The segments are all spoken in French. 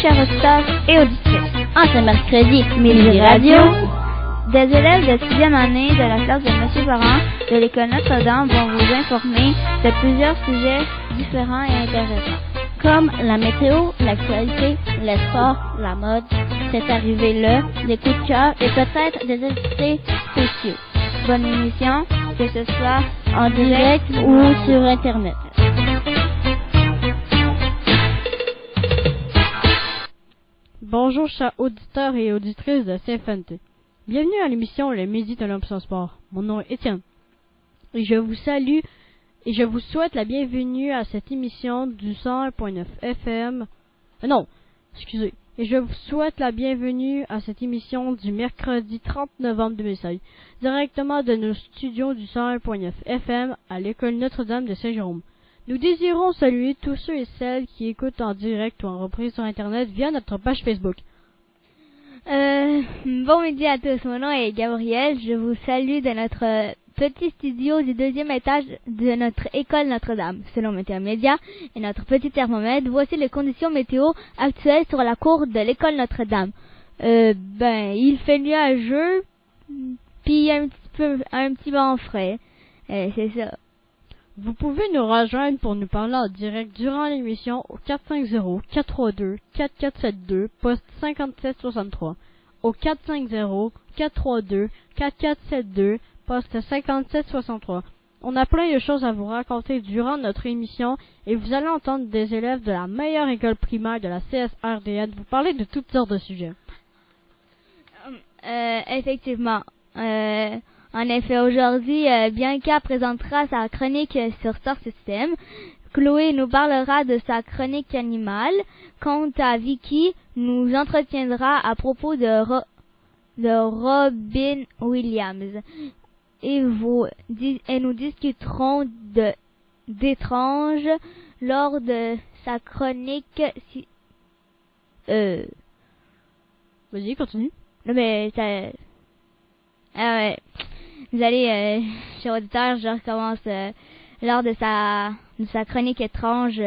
chers auditeurs et auditrices. En ce mercredi, Midi Radio, des élèves de 6e année de la classe de M. Parent de l'École Notre-Dame vont vous informer de plusieurs sujets différents et intéressants. Comme la météo, l'actualité, les sports, la mode, c'est arrivé là, des coups de cœur et peut-être des invités spéciaux. Bonne émission, que ce soit En direct ou sur Internet. Bonjour chers auditeurs et auditrices de CFNT. Bienvenue à l'émission Le Midi de l'Option Sport. Mon nom est Étienne. Et je vous salue et je vous souhaite la bienvenue à cette émission du 101.9 FM. Et je vous souhaite la bienvenue à cette émission du mercredi 30 novembre 2016, directement de nos studios du 101.9 FM à l'École Notre-Dame de Saint-Jérôme. Nous désirons saluer tous ceux et celles qui écoutent en direct ou en reprise sur Internet via notre page Facebook. Bon midi à tous, mon nom est Gabriel, je vous salue de notre petit studio du 2e étage de notre école Notre-Dame. Selon Météo Média et notre petit thermomètre, voici les conditions météo actuelles sur la cour de l'école Notre-Dame. Il fait nuageux, puis un petit vent frais, c'est ça. Vous pouvez nous rejoindre pour nous parler en direct durant l'émission au 450-432-4472, poste 5763. Au 450-432-4472, poste 5763. On a plein de choses à vous raconter durant notre émission et vous allez entendre des élèves de la meilleure école primaire de la CSRDN vous parler de toutes sortes de sujets. Effectivement. En effet, aujourd'hui, Bianca présentera sa chronique sur Star System. Chloé nous parlera de sa chronique animale. Quant à Vicky, nous entretiendra à propos de Robin Williams. Et nous discuterons d'étranges lors de sa chronique. Vas-y, continue. Non, mais ça... Ah ouais. Vous allez, chers auditeurs, je recommence lors de sa chronique étrange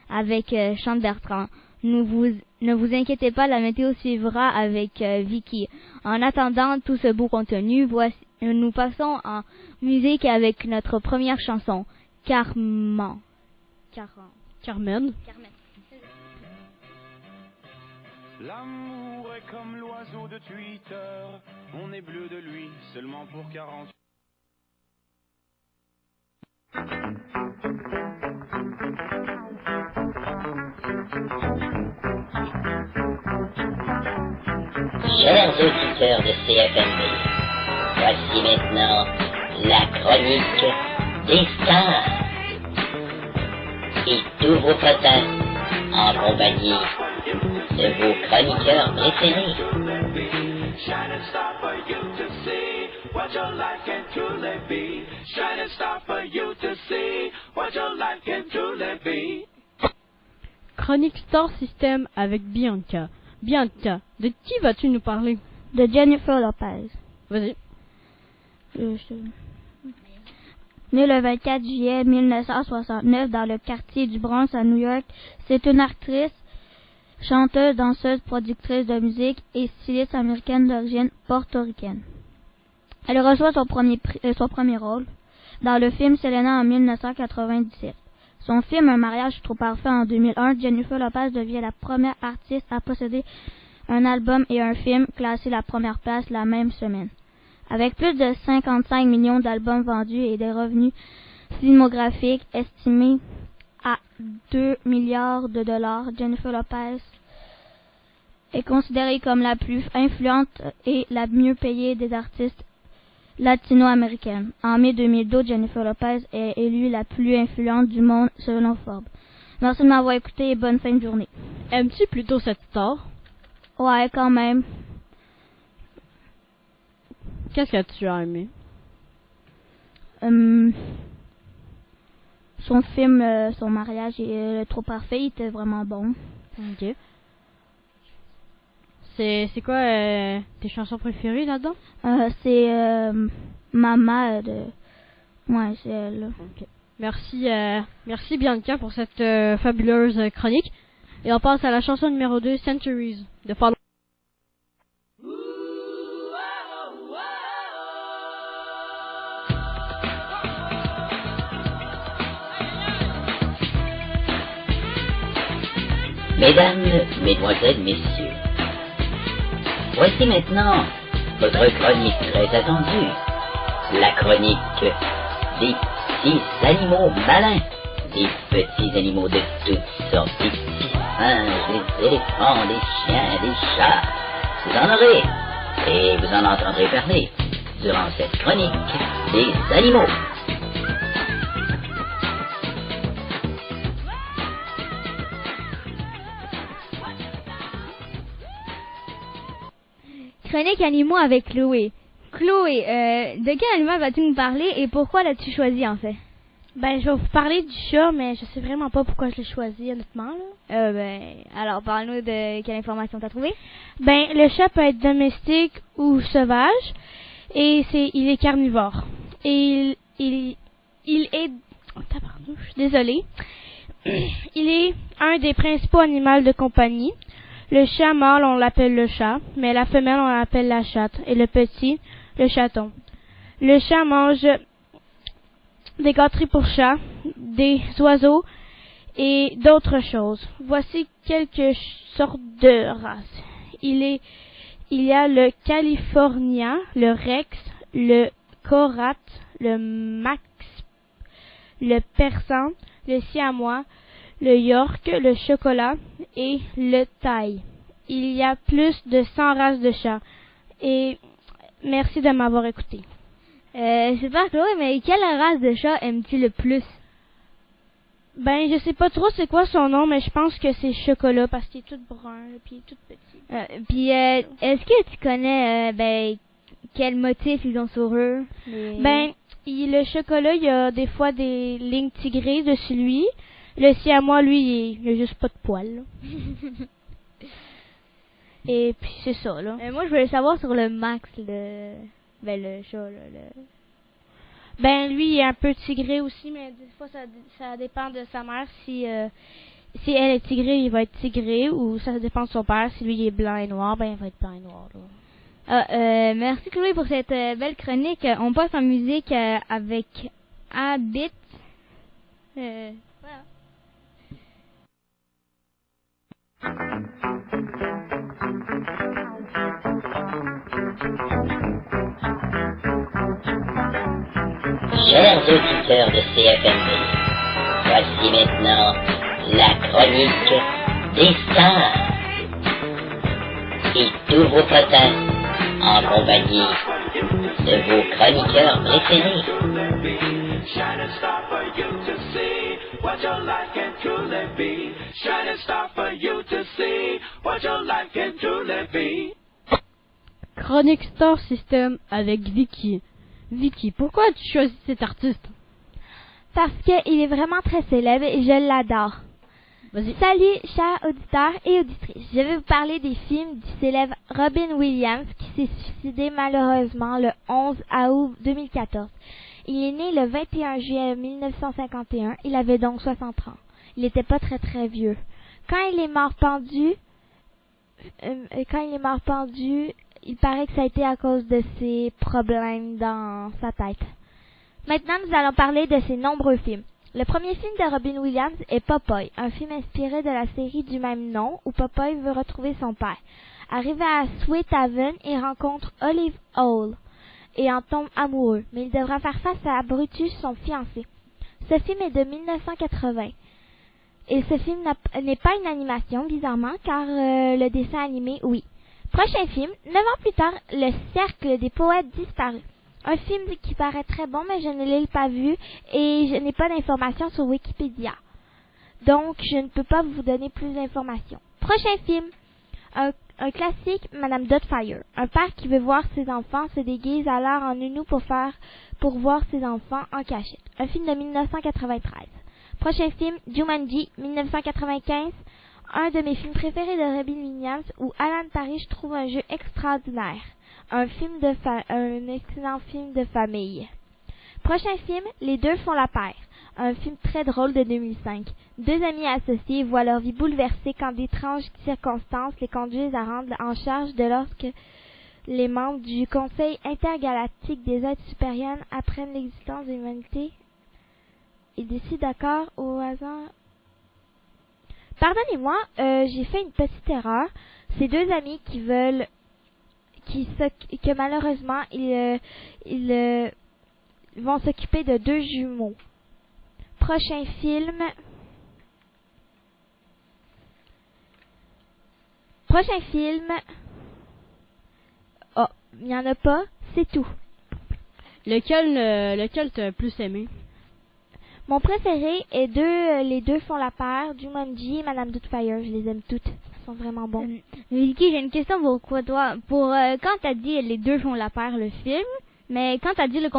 avec Chante Bertrand. Ne vous inquiétez pas, la météo suivra avec Vicky. En attendant tout ce beau contenu, nous passons en musique avec notre première chanson, Carmen. L'amour est comme l'oiseau de Twitter, on est bleu de lui seulement pour 40. Chers auditeurs de CFMB, voici maintenant la chronique des stars. Et tous vos potins en compagnie de vos chroniqueurs préférés. Shining star for you to see what your life can truly be. Shining star for you to see what your life can truly be. Chronique Star System avec Bianca. Bianca, de qui vas-tu nous parler? De Jennifer Lopez. Vas-y. Née le 24 juillet 1969 dans le quartier du Bronx à New York, c'est une actrice, chanteuse, danseuse, productrice de musique et styliste américaine d'origine portoricaine. Elle reçoit son premier rôle dans le film Selena en 1997. Son film Un mariage trop parfait en 2001, Jennifer Lopez devient la première artiste à posséder un album et un film classés la première place la même semaine. Avec plus de 55 millions d'albums vendus et des revenus filmographiques estimés à 2 milliards de dollars, Jennifer Lopez est considérée comme la plus influente et la mieux payée des artistes latino-américaines. En mai 2012, Jennifer Lopez est élue la plus influente du monde selon Forbes. Merci de m'avoir écouté et bonne fin de journée. Aimes-tu plutôt cette star? Ouais, quand même. Qu'est-ce que tu as aimé? Son film, son mariage est trop parfait, il était vraiment bon. Ok. C'est quoi tes chansons préférées là-dedans? C'est Mama de... Ouais, c'est elle. Okay. Merci Bianca pour cette fabuleuse chronique. Et on passe à la chanson numéro 2, Centuries, de Fall. Mesdames, Mesdemoiselles, Messieurs, voici maintenant votre chronique très attendue, la chronique des petits animaux malins, des petits animaux de toutes sortes, des petits singes, des éléphants, des chiens, des chats. Vous en aurez, et vous en entendrez parler durant cette chronique des animaux. Chronique animaux avec Chloé. Chloé, de quel animal vas-tu nous parler et pourquoi l'as-tu choisi en fait? Ben, je vais vous parler du chat, mais je sais vraiment pas pourquoi je l'ai choisi, honnêtement, là. Alors parle-nous de quelle information t'as trouvé? Ben, le chat peut être domestique ou sauvage, et il est carnivore. Et il est... Oh, tabarnouche, désolée. Il est un des principaux animaux de compagnie. Le chat mâle, on l'appelle le chat, mais la femelle, on l'appelle la chatte, et le petit, le chaton. Le chat mange des gâteries pour chat, des oiseaux et d'autres choses. Voici quelques sortes de races. Il y a le californien, le rex, le korat, le max, le persan, le siamois, le york, le chocolat et le thaï. Il y a plus de 100 races de chats. Et merci de m'avoir écouté. Super Chloé, mais quelle race de chat aimes-tu le plus? Ben, je sais pas trop c'est quoi son nom, mais je pense que c'est chocolat parce qu'il est tout brun et puis il est tout petit. Est-ce que tu connais quel motif ils ont sur eux? Ben, le chocolat, il y a des fois des lignes tigrées dessus lui. Le siamois, lui, il a juste pas de poils, là. Et puis c'est ça, là. Moi, je voulais savoir sur le Max, le chat, là. Ben, lui, il est un peu tigré aussi, mais des fois, ça dépend de sa mère. Si elle est tigrée, il va être tigré, ou ça dépend de son père. Si lui, il est blanc et noir, ben, il va être blanc et noir, là. Merci Chloé pour cette belle chronique. On passe en musique avec Habit. Voilà. Chers auditeurs de CFMD, voici maintenant la chronique des stars. Et tous vos potins en compagnie de vos chroniqueurs préférés. Shining star for you to see what your life can truly be. Shining star for you to see what your life can truly be. Chronique Star System avec Vicky. Vicky, pourquoi as-tu choisi cet artiste? Parce qu'il est vraiment très célèbre et je l'adore. Vas-y. Salut, chers auditeurs et auditrices. Je vais vous parler des films du célèbre Robin Williams qui s'est suicidé malheureusement le 11 août 2014. Il est né le 21 juillet 1951. Il avait donc 60 ans. Il n'était pas très très vieux. Quand il est mort pendu, il paraît que ça a été à cause de ses problèmes dans sa tête. Maintenant, nous allons parler de ses nombreux films. Le premier film de Robin Williams est Popeye, un film inspiré de la série du même nom où Popeye veut retrouver son père. Arrivé à Sweet Haven, il rencontre Olive Hall et en tombe amoureux, mais il devra faire face à Brutus, son fiancé. Ce film est de 1980. Et ce film n'est pas une animation, bizarrement, car le dessin animé, oui. Prochain film, 9 ans plus tard, Le Cercle des Poètes Disparus. Un film qui paraît très bon, mais je ne l'ai pas vu et je n'ai pas d'informations sur Wikipédia. Donc, je ne peux pas vous donner plus d'informations. Prochain film, un classique, Madame Doubtfire. Un père qui veut voir ses enfants se déguise alors en nounou pour voir ses enfants en cachette. Un film de 1993. Prochain film, Jumanji, 1995. Un de mes films préférés de Robin Williams où Alan Parrish trouve un jeu extraordinaire. Un excellent film de famille. Prochain film, Les deux font la paire. un film très drôle de 2005. Deux amis associés voient leur vie bouleversée quand d'étranges circonstances les conduisent à rendre en charge de lorsque les membres du Conseil intergalactique des êtres supérieurs apprennent l'existence de l'humanité. Ils décident d'accord au hasard. Pardonnez-moi, j'ai fait une petite erreur. C'est deux amis qui veulent, que malheureusement ils vont s'occuper de deux jumeaux. Prochain film. Oh, il n'y en a pas, c'est tout. Lequel t'as le plus aimé? Mon préféré est les deux font la paire, Jumanji et Madame Doubtfire. Je les aime toutes. Ils sont vraiment bons. Vicky, j'ai une question pour toi. Quand t'as dit les deux font la paire, le film, mais quand t'as dit le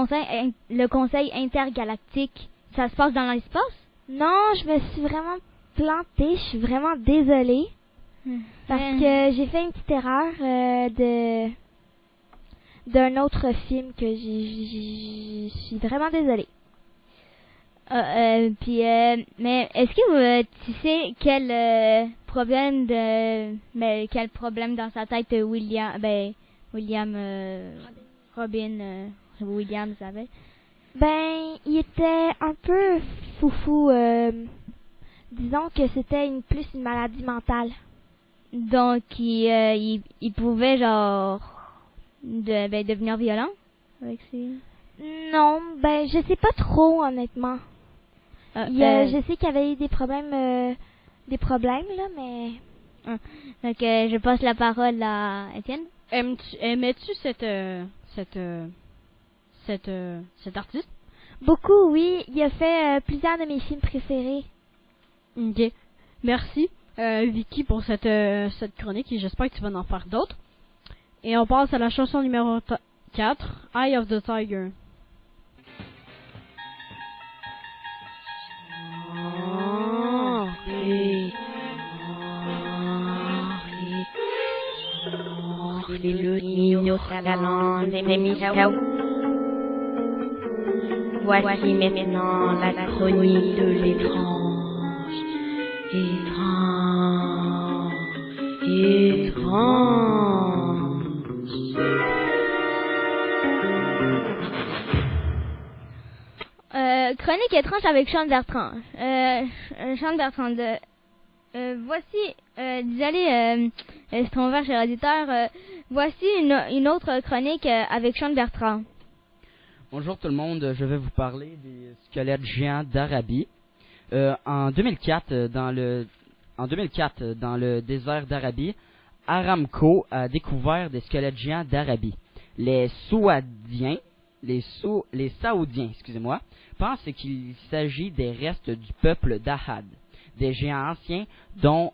conseil intergalactique, ça se passe dans l'espace? Non, je me suis vraiment plantée. Je suis vraiment désolée. Parce que j'ai fait une petite erreur d'un autre film que je suis vraiment désolée. Mais est-ce que tu sais quel problème dans sa tête Robin Williams avait? Ben, il était un peu foufou. Disons que c'était plus une maladie mentale. Donc, il pouvait, devenir violent avec ses... Non, ben, je sais pas trop, honnêtement. Je sais qu'il y avait eu des problèmes, là, mais... Donc, je passe la parole à Étienne. Aimais-tu cet artiste? Beaucoup, oui. Il a fait plusieurs de mes films préférés. Ok. Merci, Vicky, pour cette chronique, et j'espère que tu vas en faire d'autres. Et on passe à la chanson numéro 4, Eye of the Tiger. Voici maintenant la chronique de l'étrange. Chronique étrange avec Sean Bertrand. Sean Bertrand, voici, désolé, c'est ton verre, cher auditeur. Voici une autre chronique avec Sean Bertrand. Bonjour tout le monde, je vais vous parler des squelettes géants d'Arabie. En 2004, dans le désert d'Arabie, Aramco a découvert des squelettes géants d'Arabie. Les Saoudiens, excusez-moi, pensent qu'il s'agit des restes du peuple d'Ahad, des géants anciens dont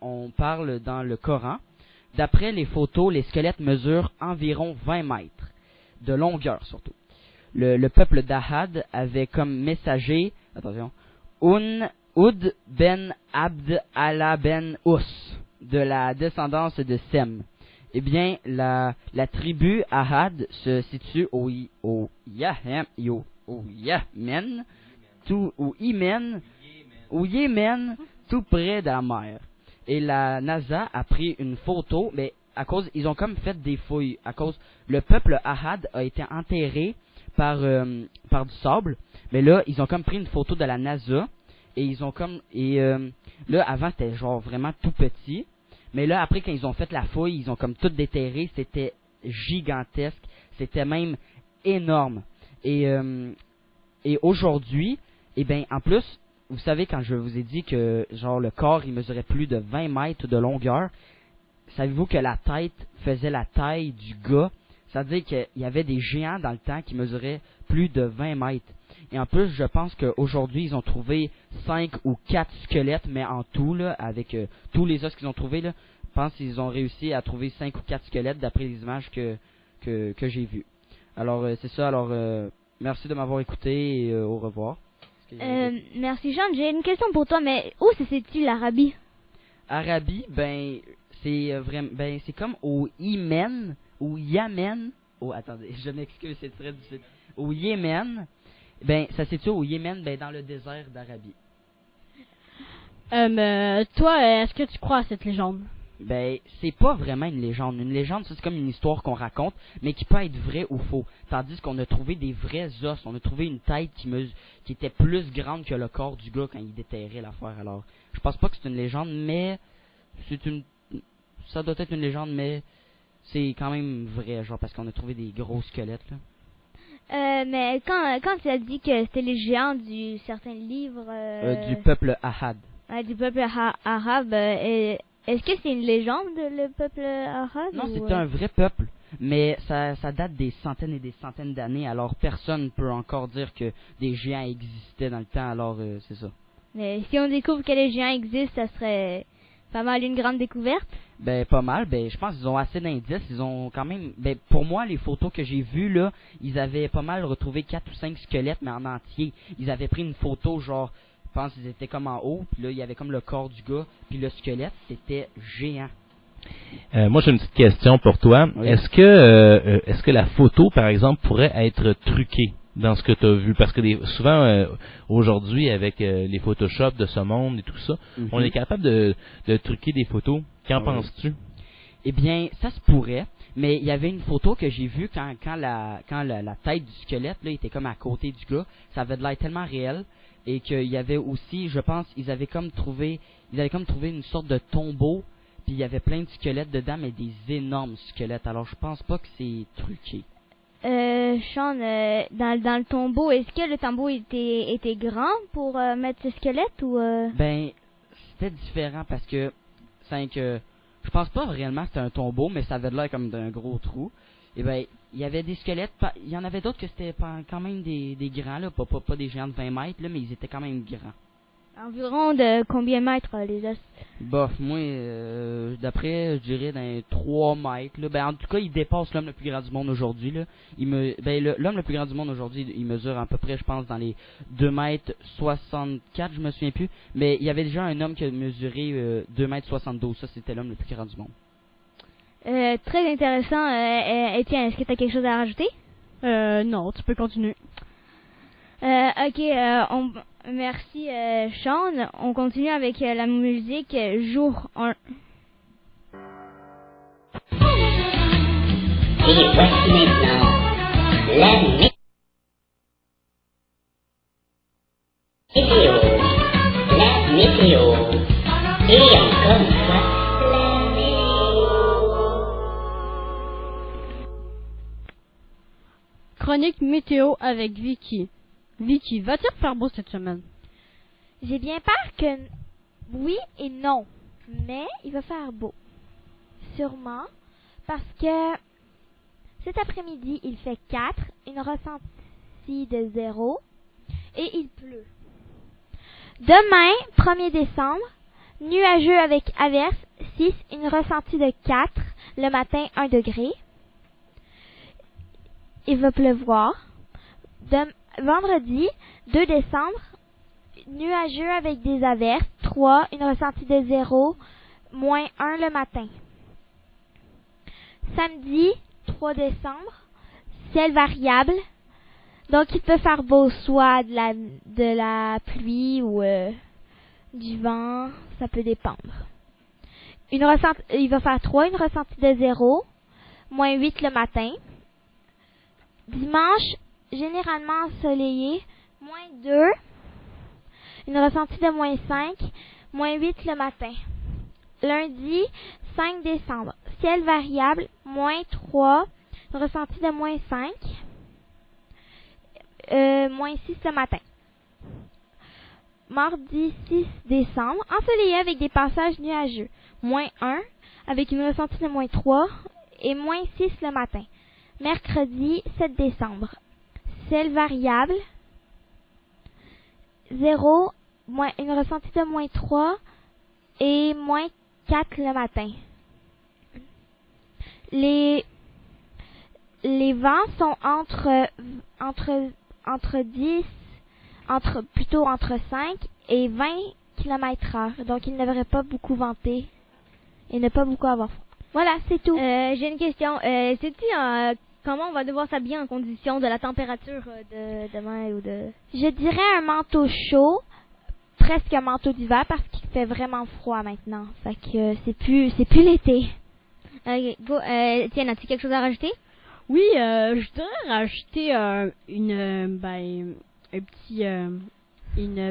on parle dans le Coran. D'après les photos, les squelettes mesurent environ 20 mètres, de longueur surtout. Le peuple d'Ahad avait comme messager, Oud ben Abd Allah ben Ous, de la descendance de Sem. Eh bien, la tribu Ahad se situe au Yémen, tout près de la mer. Et la NASA a pris une photo, mais ils ont comme fait des fouilles, le peuple Ahad a été enterré par du sable, mais là, ils ont comme pris une photo de la NASA, et là, avant, c'était vraiment tout petit, mais là, après, quand ils ont fait la fouille, ils ont comme tout déterré, c'était gigantesque, c'était même énorme. Et aujourd'hui, en plus, vous savez, quand je vous ai dit que, le corps, il mesurait plus de 20 mètres de longueur, savez-vous que la tête faisait la taille du gars? C'est-à-dire qu'il y avait des géants dans le temps qui mesuraient plus de 20 mètres. Et en plus, je pense qu'aujourd'hui, ils ont trouvé 5 ou 4 squelettes, mais en tout, là, avec tous les os qu'ils ont trouvés, là, je pense qu'ils ont réussi à trouver 5 ou 4 squelettes d'après les images que j'ai vues. Alors, c'est ça. Alors, merci de m'avoir écouté et au revoir. Merci Jean, j'ai une question pour toi, mais où se situe l'Arabie? Arabie, c'est comme au Yémen, attendez, je m'excuse, c'est très difficile. Au Yémen, Ben, ça se situe au Yémen, ben, dans le désert d'Arabie. Toi, est-ce que tu crois à cette légende? Ben, c'est pas vraiment une légende. Une légende, ça, c'est comme une histoire qu'on raconte, mais qui peut être vraie ou faux. Tandis qu'on a trouvé des vrais os. On a trouvé une tête qui était plus grande que le corps du gars quand il déterrait l'affaire. Alors, je pense pas que c'est une légende, mais ça doit être une légende, mais c'est quand même vrai, genre, parce qu'on a trouvé des gros squelettes, là. Mais quand tu as dit que c'était les géants du certain livre... Du peuple Ahad. Du peuple arabe, est-ce que c'est une légende, le peuple arabe? Non, c'était un vrai peuple, mais ça date des centaines et des centaines d'années, alors personne ne peut encore dire que des géants existaient dans le temps, alors c'est ça. Mais si on découvre que les géants existent, ça serait pas mal une grande découverte? Ben, pas mal. Ben, je pense qu'ils ont assez d'indices. Ils ont quand même... Ben, pour moi, les photos que j'ai vues, là, ils avaient pas mal retrouvé 4 ou 5 squelettes, mais en entier. Ils avaient pris une photo, genre, je pense qu'ils étaient comme en haut, puis là, il y avait comme le corps du gars, puis le squelette, c'était géant. Moi, j'ai une petite question pour toi. Oui. Est-ce que la photo, par exemple, pourrait être truquée dans ce que tu as vu? Parce que souvent, aujourd'hui, avec les Photoshop de ce monde et tout ça, on est capable de truquer des photos. Qu'en penses-tu? Eh bien, ça se pourrait, mais il y avait une photo que j'ai vue quand la tête du squelette, là, était comme à côté du gars. Ça avait de l'air tellement réel, et qu'il y avait aussi, je pense, ils avaient comme trouvé une sorte de tombeau, puis il y avait plein de squelettes dedans, mais des énormes squelettes. Alors, je pense pas que c'est truqué. Sean, dans le tombeau, est-ce que le tombeau était grand pour mettre ce squelette ou Ben, c'était différent parce que je pense pas réellement que c'était un tombeau, mais ça avait l'air comme d'un gros trou. Et ben, il y avait des squelettes, il y en avait d'autres que c'était quand même des grands, là, pas des géants de 20 mètres, là, mais ils étaient quand même grands. environ de combien de mètres les os? Bof, moi, d'après, je dirais dans 3 mètres, là. Ben, en tout cas, il dépasse l'homme le plus grand du monde aujourd'hui, là. L'homme le plus grand du monde aujourd'hui, il mesure à peu près, je pense, dans les 2 mètres 64, je me souviens plus. Mais il y avait déjà un homme qui a mesuré 2 mètres 72, ça, c'était l'homme le plus grand du monde. Très intéressant. Étienne, est-ce que tu as quelque chose à rajouter? Non, tu peux continuer. Merci Sean. On continue avec la musique jour 1. Et voici maintenant la météo. La météo. Et encore une fois, la météo. Chronique météo avec Vicky. Vicky, va-t-il faire beau cette semaine? J'ai bien peur que oui et non, mais il va faire beau. Sûrement, parce que cet après-midi, il fait 4, une ressentie de 0, et il pleut. Demain, 1er décembre, nuageux avec averse, 6, une ressentie de 4, le matin, 1 degré. Il va pleuvoir. Vendredi, 2 décembre, nuageux avec des averses, 3, une ressentie de 0, moins 1 le matin. Samedi, 3 décembre, ciel variable, donc il peut faire beau, soit de la pluie ou du vent, ça peut dépendre. Il va faire 3, une ressentie de 0, moins 8 le matin. Dimanche, généralement ensoleillé, moins 2, une ressentie de moins 5, moins 8 le matin. Lundi, 5 décembre, ciel variable, moins 3, une ressentie de moins 5, moins 6 le matin. Mardi, 6 décembre, ensoleillé avec des passages nuageux, moins 1, avec une ressentie de moins 3 et moins 6 le matin. Mercredi, 7 décembre, ciel variable, 0, une ressentie de moins 3 et moins 4 le matin. Les vents sont entre 5 et 20 km/h. Donc, il ne devrait pas beaucoup venter et ne pas beaucoup avoir froid. Voilà, c'est tout. J'ai une question. Sais-tu comment on va devoir s'habiller en condition de la température de demain ou de... Je dirais un manteau chaud, presque un manteau d'hiver parce qu'il fait vraiment froid maintenant. Fait que c'est plus l'été. Tiens, as-tu quelque chose à rajouter? Oui, je voudrais rajouter une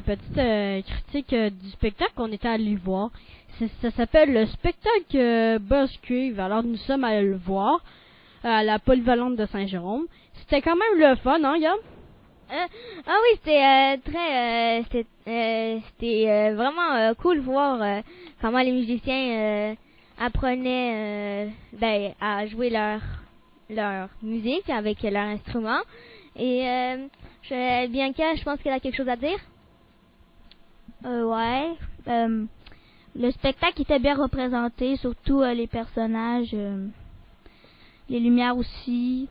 petite critique du spectacle qu'on était allé voir. Ça s'appelle le spectacle Buzzcube. Alors nous sommes allés le voir à la polyvalente de Saint-Jérôme. C'était quand même le fun, hein, Yann? Oui, c'était vraiment cool de voir comment les musiciens apprenaient à jouer leur musique avec leur instrument. Et Bianca, je pense qu'elle a quelque chose à dire. Ouais. Le spectacle était bien représenté, surtout les personnages, les lumières aussi.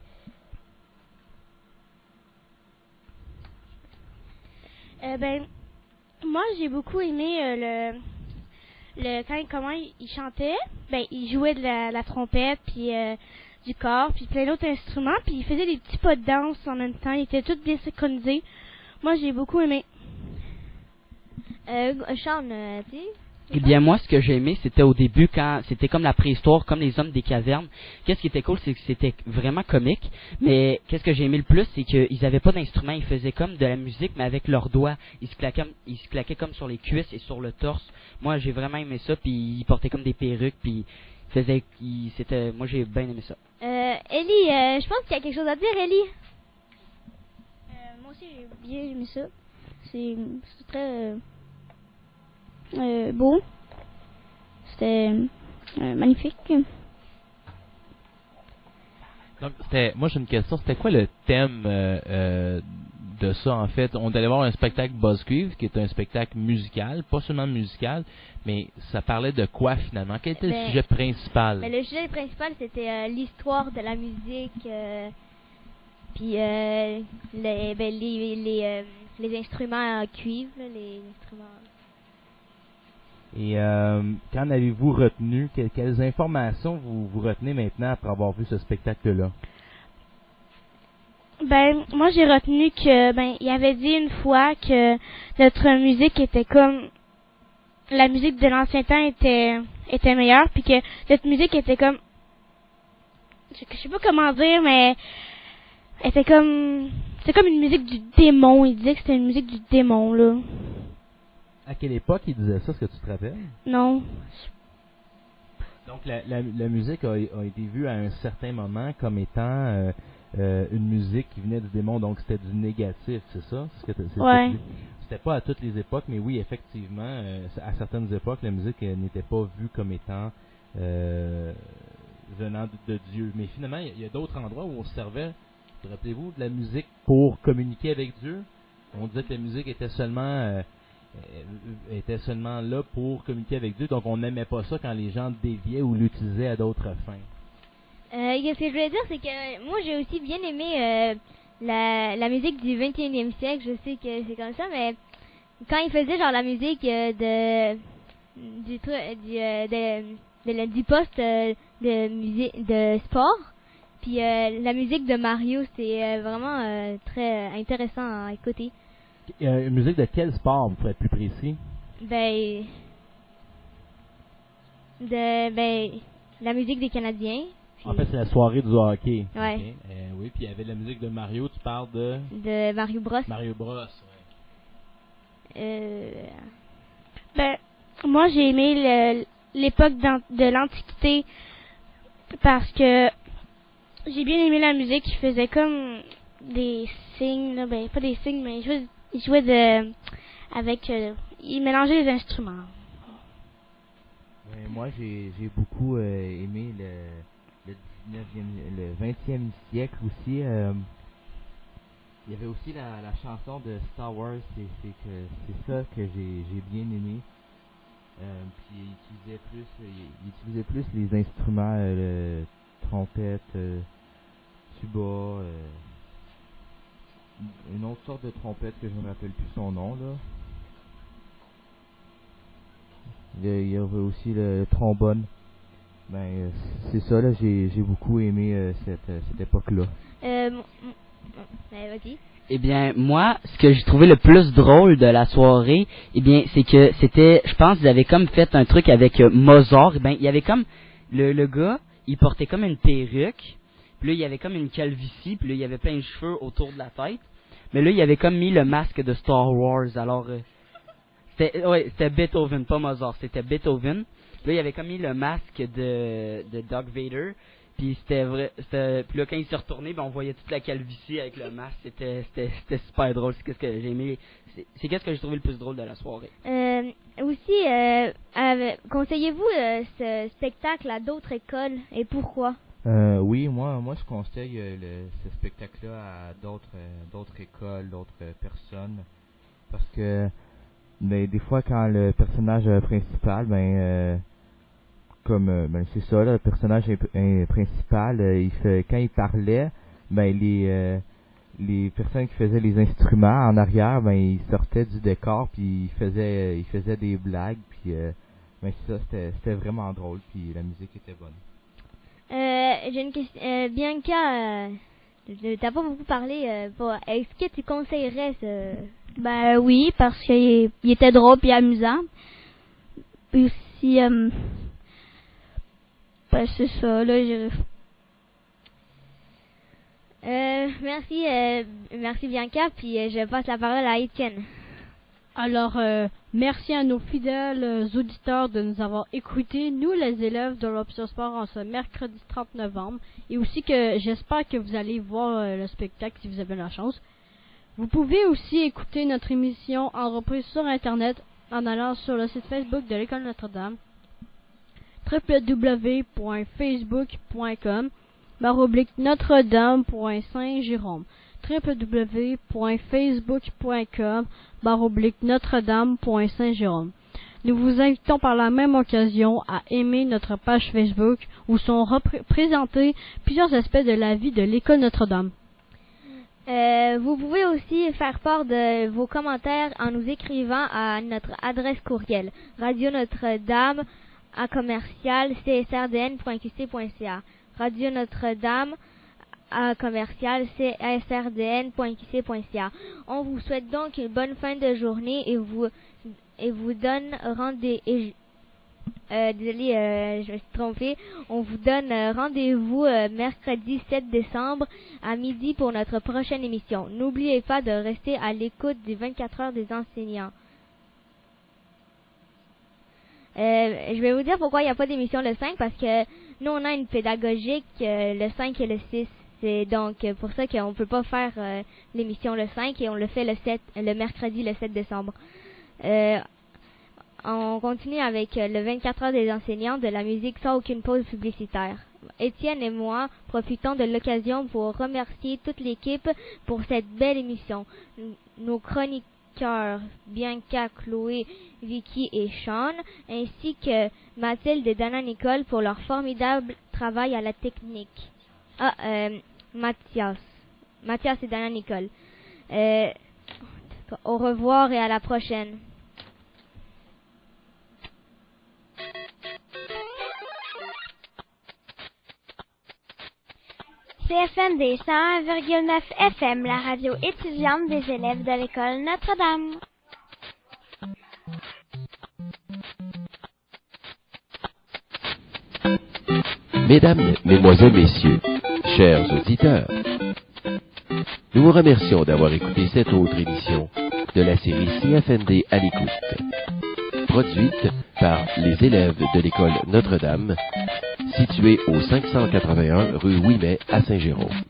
Moi j'ai beaucoup aimé comment il chantait. Il jouait de la trompette puis du corps puis plein d'autres instruments puis il faisait des petits pas de danse en même temps. Ils étaient tous bien synchronisés. Moi j'ai beaucoup aimé. Sean, Eh bien, moi, ce que j'ai aimé, c'était au début, quand c'était comme la préhistoire, comme les hommes des cavernes. Qu'est-ce qui était cool, c'est que c'était vraiment comique. Mais qu'est-ce que j'ai aimé le plus, c'est qu'ils avaient pas d'instruments. Ils faisaient comme de la musique, mais avec leurs doigts. Ils se claquaient comme sur les cuisses et sur le torse. Moi, j'ai vraiment aimé ça. Puis ils portaient comme des perruques. Puis moi, j'ai bien aimé ça. Ellie, je pense qu'il y a quelque chose à dire, Ellie. Moi aussi, j'ai bien aimé ça. C'est très beau. C'était magnifique. Donc, moi j'ai une question, c'était quoi le thème de ça en fait? On allait voir un spectacle Buzzcube, qui est un spectacle musical, pas seulement musical, mais ça parlait de quoi finalement? Quel était le sujet principal? Le sujet principal, c'était l'histoire de la musique, puis les instruments à cuivre, les instruments... Et qu'en avez-vous retenu? Quelles informations vous retenez maintenant après avoir vu ce spectacle-là? Moi j'ai retenu que il avait dit une fois que notre musique était comme la musique de l'ancien temps était meilleure, puis que notre musique était comme je sais pas comment dire, mais c'était comme une musique du démon. Il disait que c'était une musique du démon là. À quelle époque il disait ça, est-ce que tu te rappelles? Non. Donc la musique a été vue à un certain moment comme étant une musique qui venait du démon, donc c'était du négatif, c'est ça? Ouais. C'était pas à toutes les époques, mais oui, effectivement, à certaines époques, la musique n'était pas vue comme étant venant de Dieu. Mais finalement, il y a d'autres endroits où on se servait, rappelez-vous, de la musique pour communiquer avec Dieu. On disait que la musique était seulement là pour communiquer avec Dieu, donc on n'aimait pas ça quand les gens déviaient ou l'utilisaient à d'autres fins. Ce que je voulais dire, c'est que moi j'ai aussi bien aimé la musique du 21e siècle. Je sais que c'est comme ça, mais quand ils faisaient genre la musique du poste de sport, puis la musique de Mario, c'est vraiment très intéressant à écouter. Une musique de quel sport, pour être plus précis? La musique des Canadiens. En fait, c'est la soirée du hockey. Ouais. Okay. Oui, puis il y avait la musique de Mario, tu parles de... De Mario Bros. Mario Bros, ouais. Moi j'ai aimé l'époque de l'Antiquité parce que j'ai bien aimé la musique. Il faisait comme des signes, là, pas des signes, mais il jouait il mélangeait les instruments. Moi j'ai beaucoup aimé le 20e siècle aussi. Il y avait aussi la chanson de Star Wars, c'est ça que j'ai bien aimé. Puis il utilisait plus les instruments, trompette, tuba, une autre sorte de trompette que je ne me rappelle plus son nom là. Il y avait aussi le trombone. C'est ça, là, j'ai beaucoup aimé cette époque-là. Vas-y. Eh bien, moi, ce que j'ai trouvé le plus drôle de la soirée, eh bien, c'est que c'était, je pense, ils avaient comme fait un truc avec Mozart. Eh bien, il y avait comme, le gars, il portait comme une perruque, puis là, il y avait comme une calvitie, puis là, il y avait plein de cheveux autour de la tête. Mais là, il avait comme mis le masque de Star Wars, alors, c'était Beethoven, pas Mozart, c'était Beethoven. Là, il avait comme mis le masque de Darth Vader. Puis c'était vrai, puis là quand il s'est retourné, ben on voyait toute la calvitie avec le masque, c'était super drôle, c'est qu'est-ce que j'ai aimé, c'est qu'est-ce que j'ai trouvé le plus drôle de la soirée. Conseillez-vous ce spectacle à d'autres écoles et pourquoi? Oui, moi je conseille ce spectacle-là à d'autres écoles, d'autres personnes, parce que des fois quand le personnage principal, c'est ça, là, le personnage principal, quand il parlait, les personnes qui faisaient les instruments en arrière, ils sortaient du décor puis ils faisaient des blagues puis ça c'était vraiment drôle puis la musique était bonne. J'ai une question, Bianca, t'as pas beaucoup parlé. Est-ce que tu conseillerais ce? Ben oui, parce qu'il était drôle puis amusant. Puis aussi c'est ça, là, merci Bianca, puis je passe la parole à Étienne. Alors, merci à nos fidèles auditeurs de nous avoir écoutés, nous les élèves de l'Option Sport, en ce mercredi 30 novembre, et aussi que j'espère que vous allez voir le spectacle si vous avez la chance. Vous pouvez aussi écouter notre émission en reprise sur Internet en allant sur le site Facebook de l'École Notre-Dame, www.facebook.com/Notre-Dame.Saint-Jérôme, www.facebook.com/Notre-Dame.Saint-Jérôme. Nous vous invitons par la même occasion à aimer notre page Facebook où sont représentés plusieurs aspects de la vie de l'École Notre-Dame. Vous pouvez aussi faire part de vos commentaires en nous écrivant à notre adresse courriel radionotre-dame@csrdn.qc.ca, radionotre-dame@csrdn.qc.ca. On vous souhaite donc une bonne fin de journée et vous donne rendez-vous. Je me suis trompée. On vous donne rendez-vous mercredi 7 décembre à midi pour notre prochaine émission. N'oubliez pas de rester à l'écoute des 24 heures des enseignants. Je vais vous dire pourquoi il n'y a pas d'émission le 5, parce que nous on a une pédagogique le 5 et le 6. C'est donc pour ça qu'on ne peut pas faire l'émission le 5 et on le fait le mercredi le 7 décembre. On continue avec le 24 heures des enseignants de la musique sans aucune pause publicitaire. Étienne et moi profitons de l'occasion pour remercier toute l'équipe pour cette belle émission. Nos chroniqueurs Bianca, Chloé, Vicky et Sean, ainsi que Mathilde et Dana Nicole pour leur formidable travail à la technique. Mathias et Dana Nicole. Au revoir et à la prochaine. CFND 101,9 FM, la radio étudiante des élèves de l'École Notre-Dame. Mesdames, Mesdemoiselles, Messieurs, chers auditeurs, nous vous remercions d'avoir écouté cette autre émission de la série CFND à l'écoute, produite par les élèves de l'École Notre-Dame, située au 581 rue Ouimet à Saint-Jérôme.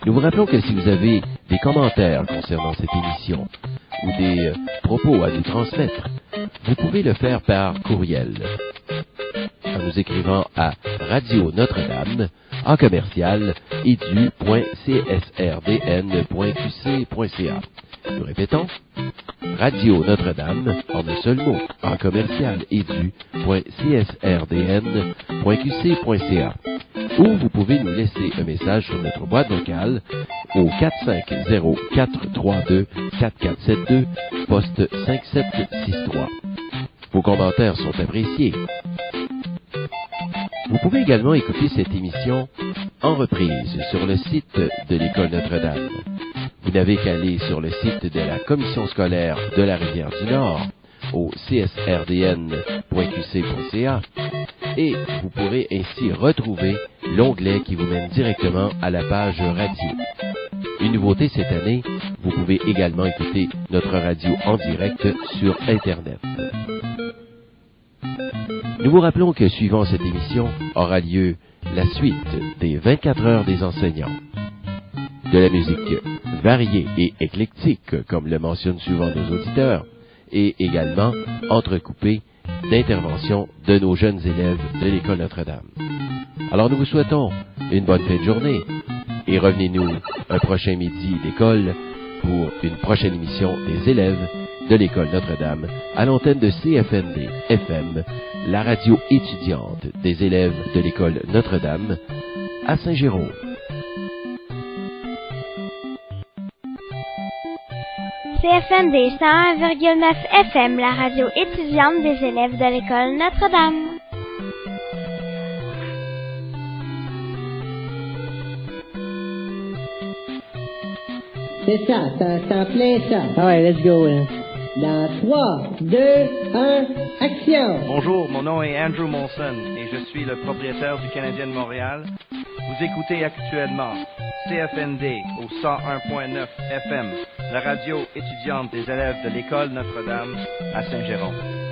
Nous vous rappelons que si vous avez des commentaires concernant cette émission ou des propos à nous transmettre, vous pouvez le faire par courriel en nous écrivant à Radio Notre-Dame en commercial edu.csrdn.qc.ca. Nous répétons, Radio Notre-Dame, en un seul mot, en commercial edu.csrdn.qc.ca. Ou vous pouvez nous laisser un message sur notre boîte vocale au 450-432-4472, poste 5763. Vos commentaires sont appréciés. Vous pouvez également écouter cette émission en reprise sur le site de l'École Notre-Dame. Vous n'avez qu'à aller sur le site de la Commission scolaire de la Rivière-du-Nord au csrdn.qc.ca et vous pourrez ainsi retrouver l'onglet qui vous mène directement à la page radio. Une nouveauté cette année, vous pouvez également écouter notre radio en direct sur Internet. Nous vous rappelons que suivant cette émission aura lieu la suite des 24 heures des enseignants. De la musique variée et éclectique, comme le mentionnent souvent nos auditeurs, et également entrecoupée d'interventions de nos jeunes élèves de l'École Notre-Dame. Alors nous vous souhaitons une bonne fin de journée et revenez-nous un prochain midi d'école pour une prochaine émission des élèves de l'École Notre-Dame à l'antenne de CFND FM, la radio étudiante des élèves de l'École Notre-Dame à Saint-Jérôme. CFND 101,9 FM, la radio étudiante des élèves de l'École Notre-Dame. C'est ça, c'est en plein ça. Ah ouais, let's go. Hein. Dans 3, 2, 1, action! Bonjour, mon nom est Andrew Molson et je suis le propriétaire du Canadien de Montréal. Vous écoutez actuellement CFND au 101.9 FM, la radio étudiante des élèves de l'École Notre-Dame à Saint-Jérôme.